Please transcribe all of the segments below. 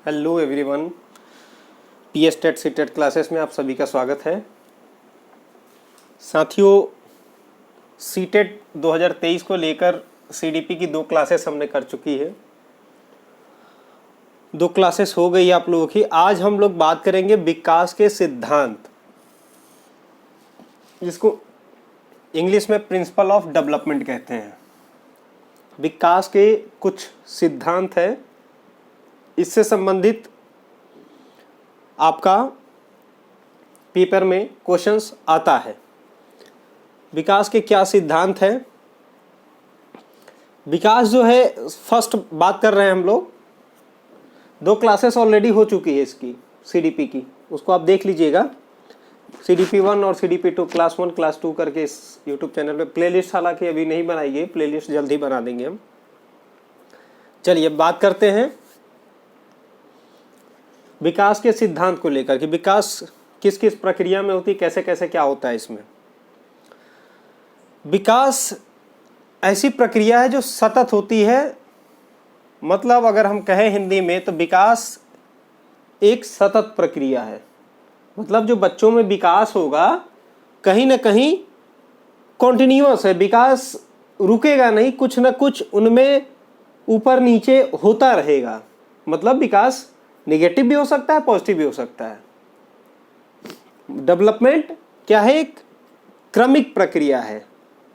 Hello everyone, PS TET C TET classes में आप सभी का स्वागत है। साथियों, सी टेट 2023 को लेकर सीडीपी की 2 क्लासेस हमने कर चुकी है। 2 क्लासेस हो गई आप लोगों की। आज हम लोग बात करेंगे विकास के सिद्धांत, जिसको इंग्लिश में प्रिंसिपल ऑफ डेवलपमेंट कहते हैं। विकास के कुछ सिद्धांत है, इससे संबंधित आपका पेपर में क्वेश्चंस आता है। विकास के क्या सिद्धांत है? विकास जो है, फर्स्ट बात कर रहे हैं हम लोग। 2 क्लासेस ऑलरेडी हो चुकी है इसकी, सीडीपी की, उसको आप देख लीजिएगा। सीडीपी 1 और सीडीपी 2, क्लास 1 क्लास 2 करके इस यूट्यूब चैनल पे प्लेलिस्ट हालांकि अभी नहीं बनाई गई, प्लेलिस्ट जल्द ही बना देंगे हम। चलिए बात करते हैं विकास के सिद्धांत को लेकर कि विकास किस किस प्रक्रिया में होती है, कैसे कैसे क्या होता है इसमें। विकास ऐसी प्रक्रिया है जो सतत होती है। मतलब अगर हम कहें हिंदी में तो विकास एक सतत प्रक्रिया है। मतलब जो बच्चों में विकास होगा कहीं ना कहीं कॉन्टिन्यूअस है, विकास रुकेगा नहीं, कुछ ना कुछ उनमें ऊपर नीचे होता रहेगा। मतलब विकास नेगेटिव भी हो सकता है, पॉजिटिव भी हो सकता है। डेवलपमेंट क्या है? एक क्रमिक प्रक्रिया है।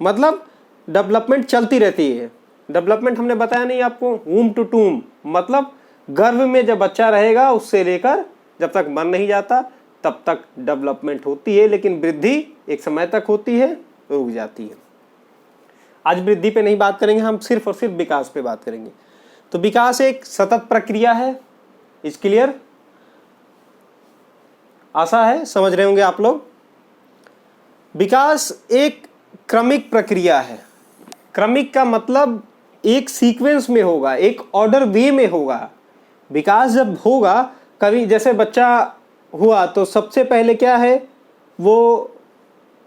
मतलब डेवलपमेंट चलती रहती है। डेवलपमेंट हमने बताया नहीं आपको, वूम टू टूम, मतलब गर्भ में जब बच्चा रहेगा उससे लेकर जब तक मर नहीं जाता तब तक डेवलपमेंट होती है, लेकिन वृद्धि एक समय तक होती है, रुक जाती है। आज वृद्धि पे नहीं बात करेंगे, हम सिर्फ और सिर्फ विकास पे बात करेंगे। तो विकास एक सतत प्रक्रिया है। Is clear? आशा है समझ रहे होंगे आप लोग। विकास एक क्रमिक प्रक्रिया है। क्रमिक का मतलब एक सीक्वेंस में होगा, एक ऑर्डर वे में होगा। विकास जब होगा, कभी जैसे बच्चा हुआ तो सबसे पहले क्या है, वो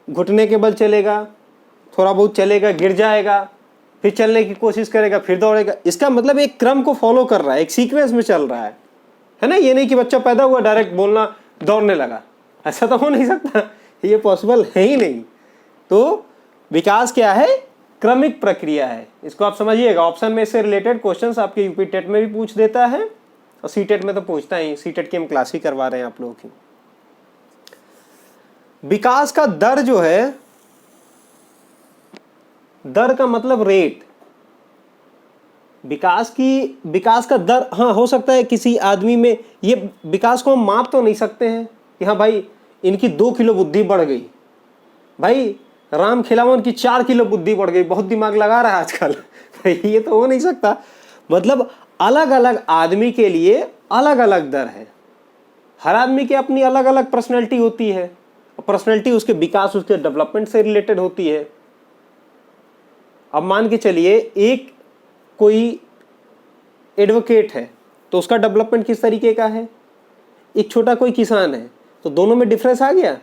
घुटने के बल चलेगा, थोड़ा बहुत चलेगा, गिर जाएगा, फिर चलने की कोशिश करेगा, फिर दौड़ेगा। इसका मतलब एक क्रम को फॉलो कर रहा है, एक सीक्वेंस में चल रहा है ना। ये नहीं कि बच्चा पैदा हुआ डायरेक्ट बोलना दौड़ने लगा, ऐसा तो हो नहीं सकता, ये पॉसिबल है ही नहीं। तो विकास क्या है? क्रमिक प्रक्रिया है। इसको आप समझिएगा। ऑप्शन में इससे रिलेटेड क्वेश्चंस आपके यूपी टेट में भी पूछ देता है और सी टेट में तो पूछता ही। सी टेट की हम क्लास ही करवा रहे हैं आप लोगों की। विकास का दर जो है, दर का मतलब रेट। विकास का दर, हाँ हो सकता है किसी आदमी में, ये विकास को हम माप तो नहीं सकते हैं कि हाँ भाई इनकी 2 किलो बुद्धि बढ़ गई, भाई राम खिलावन की 4 किलो बुद्धि बढ़ गई, बहुत दिमाग लगा रहा है आजकल। ये तो हो नहीं सकता। मतलब अलग अलग आदमी के लिए अलग अलग दर है। हर आदमी की अपनी अलग अलग पर्सनैलिटी होती है, पर्सनैलिटी उसके विकास, उसके डेवलपमेंट से रिलेटेड होती है। अब मान के चलिए एक कोई एडवोकेट है तो उसका डेवलपमेंट किस तरीके का है, एक छोटा कोई किसान है, तो दोनों में डिफरेंस आ गया।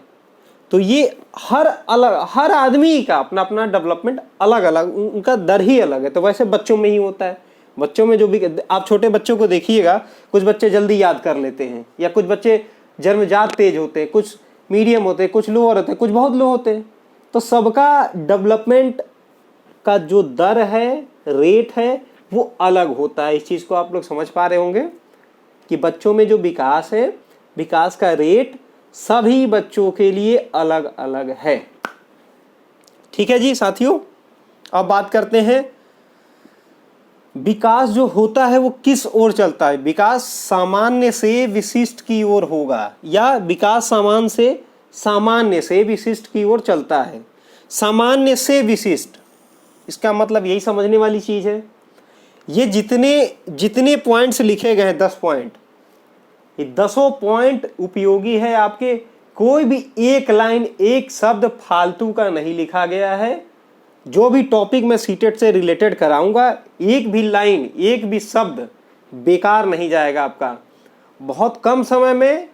तो ये हर आदमी का अपना अपना डेवलपमेंट अलग अलग, उनका दर ही अलग है। तो वैसे बच्चों में ही होता है। बच्चों में जो भी, आप छोटे बच्चों को देखिएगा, कुछ बच्चे जल्दी याद कर लेते हैं, या कुछ बच्चे जन्मजात तेज होते हैं, कुछ मीडियम होते हैं, कुछ लोअर होते हैं, कुछ बहुत लो होते हैं। तो सबका डेवलपमेंट का जो दर है, रेट है, वो अलग होता है। इस चीज को आप लोग समझ पा रहे होंगे कि बच्चों में जो विकास है, विकास का रेट सभी बच्चों के लिए अलग अलग है। ठीक है जी साथियों। अब बात करते हैं विकास जो होता है वो किस ओर चलता है। विकास सामान्य से विशिष्ट की ओर होगा, या विकास सामान्य से विशिष्ट की ओर चलता है। सामान्य से विशिष्ट, इसका मतलब यही समझने वाली चीज है। ये जितने पॉइंट्स लिखे गए हैं, 10 पॉइंट, ये 10 पॉइंट उपयोगी है आपके। कोई भी एक लाइन, एक शब्द फालतू का नहीं लिखा गया है। जो भी टॉपिक मैं सीटेट से रिलेटेड कराऊंगा, एक भी लाइन, एक भी शब्द बेकार नहीं जाएगा आपका। बहुत कम समय में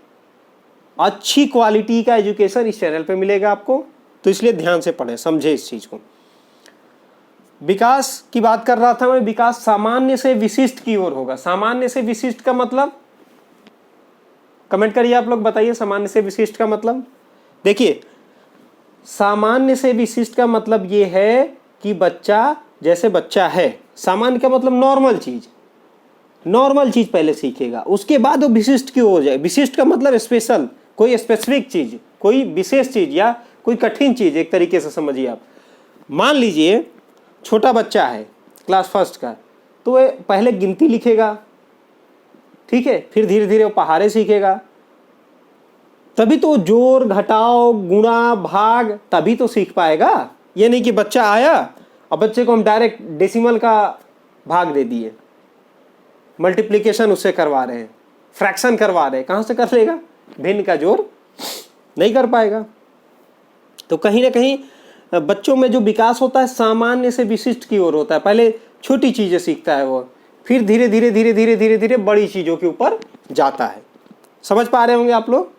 अच्छी क्वालिटी का एजुकेशन इस चैनल पे मिलेगा आपको। तो इसलिए ध्यान से पढ़ें, समझे इस चीज को। विकास की बात कर रहा था मैं, विकास सामान्य से विशिष्ट की ओर होगा। सामान्य से विशिष्ट का मतलब कमेंट करिए आप लोग, बताइए सामान्य से विशिष्ट का मतलब। देखिए, सामान्य से विशिष्ट का मतलब ये है कि बच्चा जैसे बच्चा है, सामान्य का मतलब नॉर्मल चीज, नॉर्मल चीज पहले सीखेगा, उसके बाद वो विशिष्ट की हो जाए। विशिष्ट का मतलब स्पेशल, कोई स्पेसिफिक चीज, कोई विशेष चीज या कोई कठिन चीज, एक तरीके से समझिए आप। मान लीजिए छोटा बच्चा है क्लास फर्स्ट का, तो वह पहले गिनती लिखेगा, ठीक है, फिर धीरे धीरे वो पहाड़े सीखेगा, तभी तो जोड़ घटाओ गुणा भाग तभी तो सीख पाएगा। ये नहीं कि बच्चा आया और बच्चे को हम डायरेक्ट डेसिमल का भाग दे दिए, मल्टीप्लिकेशन उससे करवा रहे हैं, फ्रैक्शन करवा रहे हैं, कहाँ से कर लेगा? भिन्न का जोड़ नहीं कर पाएगा। तो कहीं ना कहीं बच्चों में जो विकास होता है सामान्य से विशिष्ट की ओर होता है। पहले छोटी चीजें सीखता है वो, फिर धीरे धीरे धीरे धीरे धीरे धीरे बड़ी चीजों के ऊपर जाता है। समझ पा रहे होंगे आप लोग।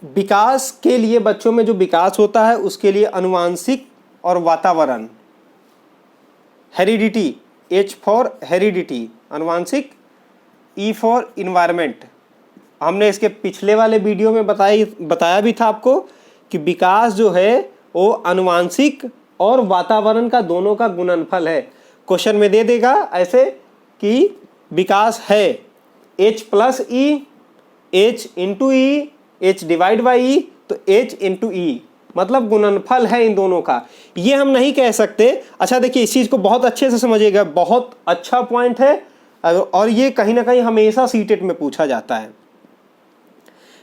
विकास के लिए, बच्चों में जो विकास होता है उसके लिए अनुवांशिक और वातावरण, हेरिडिटी, H फॉर हेरिडिटी अनुवांशिक, E फॉर इन्वायरमेंट। हमने इसके पिछले वाले वीडियो में बताया भी था आपको कि विकास जो है वो अनुवांशिक और वातावरण का दोनों का गुणनफल है। क्वेश्चन में दे देगा ऐसे कि विकास है H plus E, H into E, H divide by E, तो H इंटू E मतलब गुणनफल है इन दोनों का। ये हम नहीं कह सकते। अच्छा देखिए, इस चीज़ को बहुत अच्छे से समझिएगा, बहुत अच्छा पॉइंट है और ये कहीं ना कहीं हमेशा सीटेट में पूछा जाता है।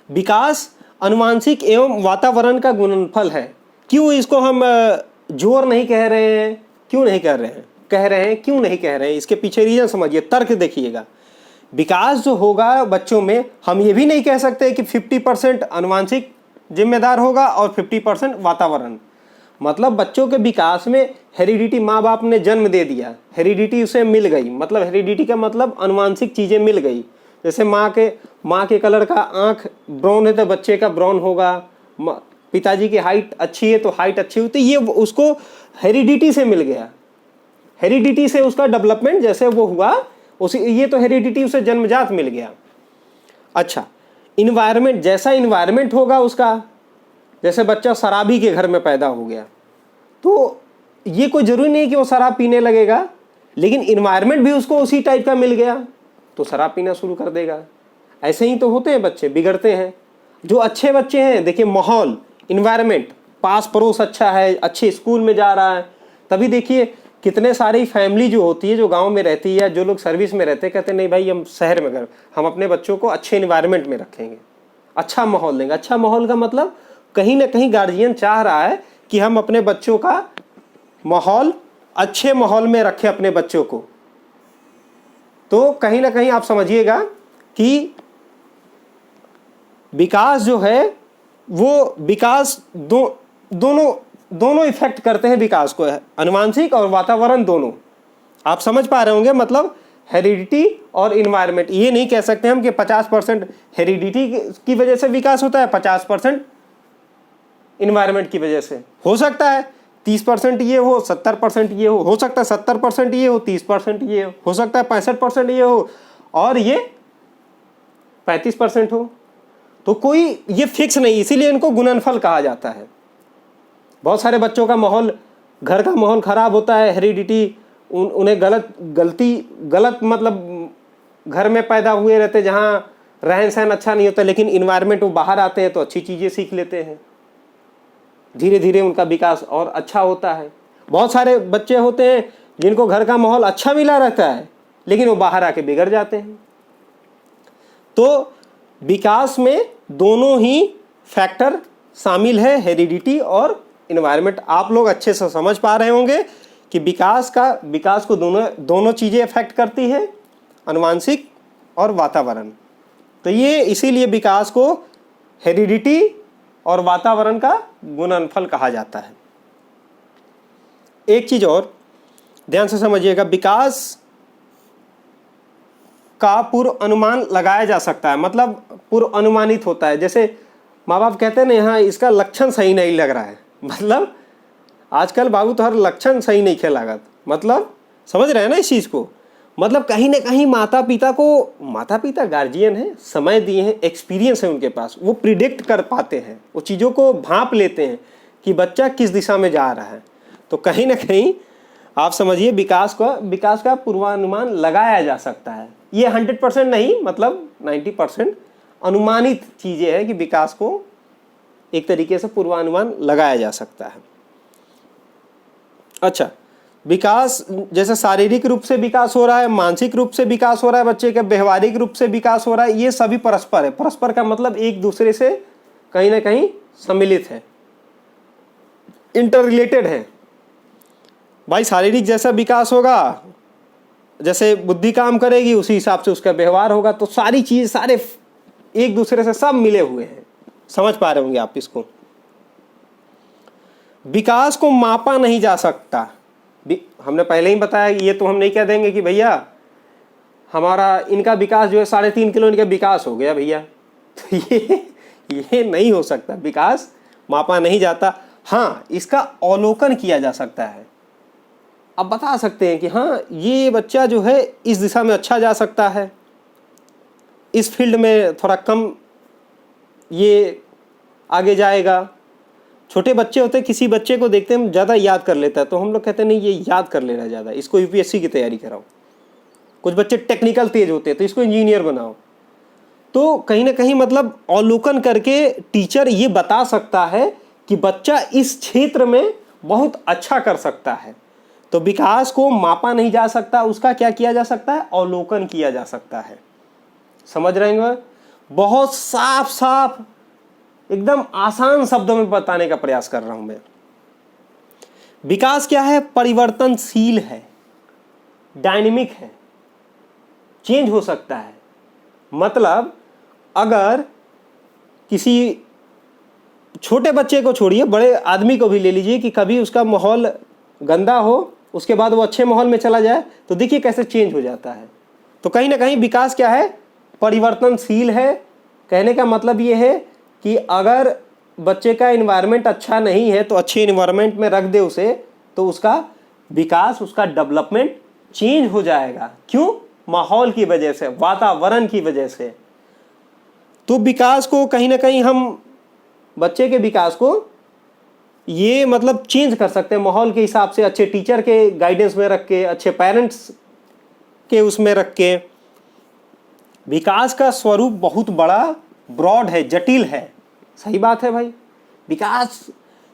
विकास अनुवांशिक एवं वातावरण का गुणनफल है। क्यों इसको हम जोर नहीं कह रहे हैं? क्यों नहीं कह रहे हैं? कह रहे हैं, क्यों नहीं कह रहे हैं? इसके पीछे रीजन समझिए, तर्क देखिएगा। विकास जो होगा बच्चों में, हम ये भी नहीं कह सकते कि 50% अनुवांशिक जिम्मेदार होगा और 50% वातावरण। मतलब बच्चों के विकास में हेरिडिटी, माँ बाप ने जन्म दे दिया, हेरिडिटी उसे मिल गई, मतलब हेरिडिटी का मतलब अनुवांशिक चीज़ें मिल गई। जैसे माँ के कलर का आँख ब्राउन है तो बच्चे का ब्राउन होगा, पिताजी की हाइट अच्छी है तो हाइट अच्छी होती, ये उसको हेरिडिटी से मिल गया। हेरिडिटी से उसका डेवलपमेंट जैसे वो हुआ उसी, ये तो हेरिडिटी उसे जन्मजात मिल गया। अच्छा, इन्वायरमेंट, जैसा इन्वायरमेंट होगा उसका, जैसे बच्चा शराबी के घर में पैदा हो गया तो ये कोई जरूरी नहीं कि वो शराब पीने लगेगा, लेकिन इन्वायरमेंट भी उसको उसी टाइप का मिल गया तो शराब पीना शुरू कर देगा। ऐसे ही तो होते हैं बच्चे, बिगड़ते हैं। जो अच्छे बच्चे हैं, देखिए माहौल, इन्वायरमेंट, पास पड़ोस अच्छा है, अच्छे स्कूल में जा रहा है, तभी देखिए कितने सारी फैमिली जो होती है, जो गांव में रहती है या जो लोग सर्विस में रहते हैं, कहते नहीं भाई हम शहर में हम अपने बच्चों को अच्छे इन्वायरमेंट में रखेंगे, अच्छा माहौल देंगे। अच्छा माहौल का मतलब कहीं ना कहीं गार्जियन चाह रहा है कि हम अपने बच्चों का माहौल, अच्छे माहौल में रखें अपने बच्चों को। तो कहीं ना कहीं आप समझिएगा कि विकास जो है वो विकास दोनों इफेक्ट करते हैं विकास को, अनुवांशिक और वातावरण दोनों। आप समझ पा रहे होंगे, मतलब हेरिडिटी और इन्वायरमेंट। ये नहीं कह सकते हम कि 50% हेरिडिटी की वजह से विकास होता है, 50% इन्वायरमेंट की वजह से। हो सकता है 30% ये हो, 70% ये हो सकता है 70% ये हो, 30% ये हो सकता है 65% ये हो और ये 35% हो। तो कोई ये फिक्स नहीं, इसीलिए इनको गुणनफल कहा जाता है। बहुत सारे बच्चों का माहौल, घर का माहौल खराब होता है, हेरिडिटी, उन्हें गलत मतलब घर में पैदा हुए रहते जहाँ रहन सहन अच्छा नहीं होता, लेकिन इन्वायरमेंट वो बाहर आते हैं तो अच्छी चीज़ें सीख लेते हैं, धीरे धीरे उनका विकास और अच्छा होता है। बहुत सारे बच्चे होते हैं जिनको घर का माहौल अच्छा मिला रहता है लेकिन वो बाहर आके बिगड़ जाते हैं। तो विकास में दोनों ही फैक्टर शामिल है, हेरिडिटी और इन्वायरमेंट। आप लोग अच्छे से समझ पा रहे होंगे कि विकास को दोनों चीज़ें अफेक्ट करती है, अनुवांशिक और वातावरण। तो ये इसीलिए विकास को हेरिडिटी और वातावरण का गुणनफल कहा जाता है। एक चीज और ध्यान से समझिएगा, विकास का पूर्व अनुमान लगाया जा सकता है, मतलब पूर्व अनुमानित होता है। जैसे माँ बाप कहते हैं ना, यहाँ इसका लक्षण सही नहीं लग रहा है, मतलब आजकल बाबू तो हर लक्षण सही नहीं खेलागत, मतलब समझ रहे हैं ना इस चीज़ को। मतलब कहीं ना कहीं माता पिता गार्जियन है, समय दिए हैं, एक्सपीरियंस है उनके पास, वो प्रिडिक्ट कर पाते हैं, वो चीज़ों को भांप लेते हैं कि बच्चा किस दिशा में जा रहा है। तो कहीं ना कहीं आप समझिए विकास का पूर्वानुमान लगाया जा सकता है। ये 100% नहीं, मतलब 90% अनुमानित चीज़ें हैं कि विकास को एक तरीके से पूर्वानुमान लगाया जा सकता है। अच्छा, विकास जैसे शारीरिक रूप से विकास हो रहा है, मानसिक रूप से विकास हो रहा है, बच्चे का व्यवहारिक रूप से विकास हो रहा है, ये सभी परस्पर है। परस्पर का मतलब एक दूसरे से कहीं ना कहीं सम्मिलित है, इंटर रिलेटेड है। भाई शारीरिक जैसा विकास होगा, जैसे बुद्धि काम करेगी, उसी हिसाब से उसका व्यवहार होगा। तो सारी चीज, सारे एक दूसरे से सब मिले हुए हैं। समझ पा रहे होंगे आप इसको। विकास को मापा नहीं जा सकता। हमने पहले ही बताया, ये तो हम नहीं कह देंगे कि भैया हमारा इनका विकास जो है 3.5 किलो इनका विकास हो गया भैया, तो ये नहीं हो सकता। विकास मापा नहीं जाता। हाँ, इसका अवलोकन किया जा सकता है। अब बता सकते हैं कि हाँ, ये बच्चा जो है इस दिशा में अच्छा जा सकता है, इस फील्ड में थोड़ा कम ये आगे जाएगा। छोटे बच्चे होते हैं, किसी बच्चे को देखते हैं ज़्यादा याद कर लेता है, तो हम लोग कहते हैं नहीं, ये याद कर ले रहा है ज़्यादा, इसको यूपीएससी की तैयारी कराओ। कुछ बच्चे टेक्निकल तेज होते हैं, तो इसको इंजीनियर बनाओ। तो कहीं ना कहीं मतलब अवलोकन करके टीचर ये बता सकता है कि बच्चा इस क्षेत्र में बहुत अच्छा कर सकता है। तो विकास को मापा नहीं जा सकता, उसका क्या किया जा सकता है? अवलोकन किया जा सकता है। समझ रहे हैं? बहुत साफ साफ एकदम आसान शब्दों में बताने का प्रयास कर रहा हूं मैं। विकास क्या है? परिवर्तनशील है, डायनेमिक है, चेंज हो सकता है। मतलब अगर किसी छोटे बच्चे को छोड़िए, बड़े आदमी को भी ले लीजिए कि कभी उसका माहौल गंदा हो, उसके बाद वो अच्छे माहौल में चला जाए, तो देखिए कैसे चेंज हो जाता है। तो कहीं ना कहीं विकास क्या है? परिवर्तनशील है। कहने का मतलब ये है कि अगर बच्चे का इन्वायरमेंट अच्छा नहीं है तो अच्छे इन्वायरमेंट में रख दे उसे, तो उसका विकास, उसका डेवलपमेंट चेंज हो जाएगा। क्यों? माहौल की वजह से, वातावरण की वजह से। तो विकास को कहीं ना कहीं हम, बच्चे के विकास को ये मतलब चेंज कर सकते हैं माहौल के हिसाब से, अच्छे टीचर के गाइडेंस में रख के, अच्छे पेरेंट्स के उसमें रख के। विकास का स्वरूप बहुत बड़ा, ब्रॉड है, जटिल है। सही बात है भाई। विकास,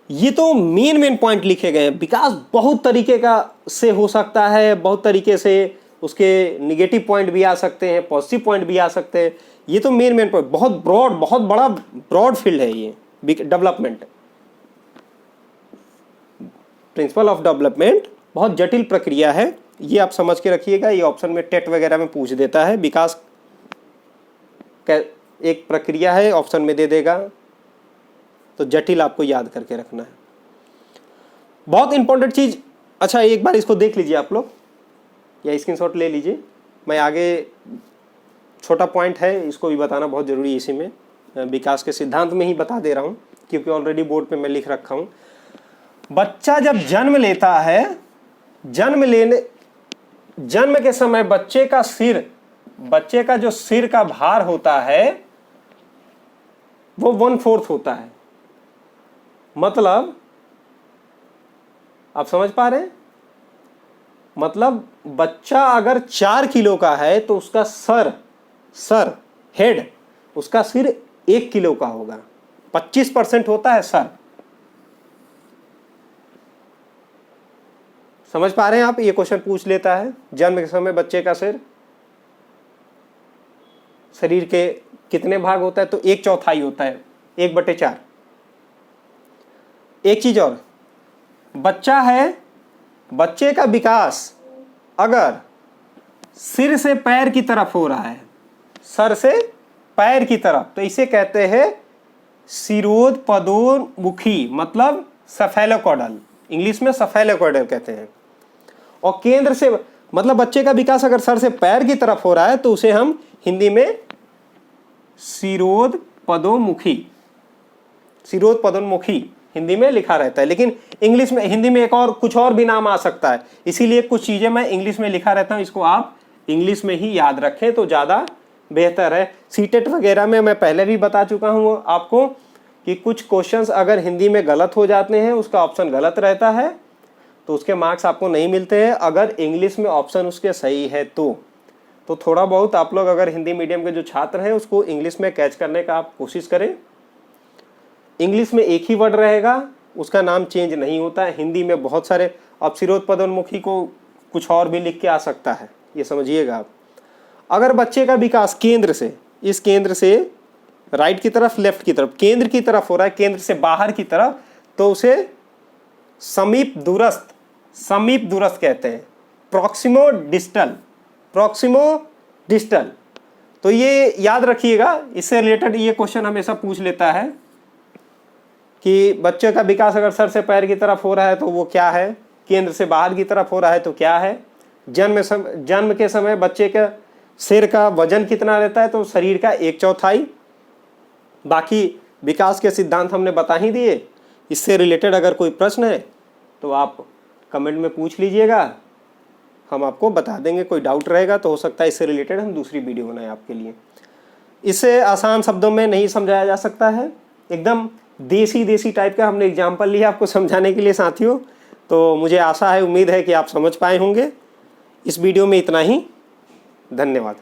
ये तो मेन पॉइंट लिखे गए हैं। विकास बहुत तरीके का से हो सकता है, बहुत तरीके से उसके निगेटिव पॉइंट भी आ सकते हैं, पॉजिटिव पॉइंट भी आ सकते हैं। ये तो मेन पॉइंट, बहुत ब्रॉड, बहुत बड़ा ब्रॉड फील्ड है ये डेवलपमेंट। प्रिंसिपल ऑफ डेवलपमेंट बहुत जटिल प्रक्रिया है, ये आप समझ के रखिएगा। ये ऑप्शन में टेट वगैरह में पूछ देता है। विकास एक प्रक्रिया है, ऑप्शन में दे देगा, तो जटिल आपको याद करके रखना है। बहुत इंपॉर्टेंट चीज। अच्छा, एक बार इसको देख लीजिए आप लोग, या स्क्रीनशॉट ले लीजिए। मैं आगे छोटा पॉइंट है, इसको भी बताना बहुत जरूरी है। इसी में विकास के सिद्धांत में ही बता दे रहा हूं, क्योंकि ऑलरेडी बोर्ड पे मैं लिख रखा हूं। बच्चा जब जन्म लेता है, जन्म के समय बच्चे का जो सिर का भार होता है वो 1/4 होता है। मतलब आप समझ पा रहे हैं? मतलब बच्चा अगर 4 किलो का है तो उसका हेड, उसका सिर 1 किलो का होगा। 25% होता है सर। समझ पा रहे हैं आप? ये क्वेश्चन पूछ लेता है, जन्म के समय बच्चे का सिर, शरीर के कितने भाग होता है? तो 1/4 होता है, 1/4। एक चीज और, बच्चा है, बच्चे का विकास अगर सिर से पैर की तरफ हो रहा है, सर से पैर की तरफ, तो इसे कहते हैं शिरोपदोमुखी, मतलब सेफेलोकॉडल। इंग्लिश में सेफेलोकॉडल कहते हैं। और केंद्र से, मतलब बच्चे का विकास अगर सर से पैर की तरफ हो रहा है तो उसे हम हिंदी में शिरोपदोमुखी हिंदी में लिखा रहता है। लेकिन इंग्लिश में, हिंदी में एक और कुछ और भी नाम आ सकता है, इसीलिए कुछ चीजें मैं इंग्लिश में लिखा रहता हूं, इसको आप इंग्लिश में ही याद रखें तो ज़्यादा बेहतर है। सीटेट वगैरह में मैं पहले भी बता चुका हूँ आपको कि कुछ क्वेश्चंस अगर हिंदी में गलत हो जाते हैं, उसका ऑप्शन गलत रहता है तो उसके मार्क्स आपको नहीं मिलते हैं। अगर इंग्लिश में ऑप्शन उसके सही है तो थोड़ा बहुत आप लोग अगर हिंदी मीडियम के जो छात्र हैं उसको इंग्लिश में कैच करने का आप कोशिश करें। इंग्लिश में एक ही वर्ड रहेगा, उसका नाम चेंज नहीं होता है। हिंदी में बहुत सारे अपसिरोध पदोन्मुखी को कुछ और भी लिख के आ सकता है, ये समझिएगा आप। अगर बच्चे का विकास केंद्र से, इस केंद्र से राइट की तरफ, लेफ्ट की तरफ, केंद्र की तरफ हो रहा है, केंद्र से बाहर की तरफ, तो उसे समीप दूरस्थ कहते हैं, प्रॉक्सिमो डिस्टल। तो ये याद रखिएगा, इससे रिलेटेड ये क्वेश्चन हमेशा पूछ लेता है कि बच्चे का विकास अगर सर से पैर की तरफ हो रहा है तो वो क्या है, केंद्र से बाहर की तरफ हो रहा है तो क्या है, जन्म के समय बच्चे का सिर का वजन कितना रहता है, तो शरीर का 1/4। बाकी विकास के सिद्धांत हमने बता ही दिए। इससे रिलेटेड अगर कोई प्रश्न है तो आप कमेंट में पूछ लीजिएगा, हम आपको बता देंगे। कोई डाउट रहेगा तो हो सकता है इससे रिलेटेड हम दूसरी वीडियो बनाएं आपके लिए। इसे आसान शब्दों में नहीं समझाया जा सकता है, एकदम देसी टाइप का हमने एग्जाम्पल लिया आपको समझाने के लिए साथियों। तो मुझे आशा है, उम्मीद है कि आप समझ पाए होंगे। इस वीडियो में इतना ही, धन्यवाद।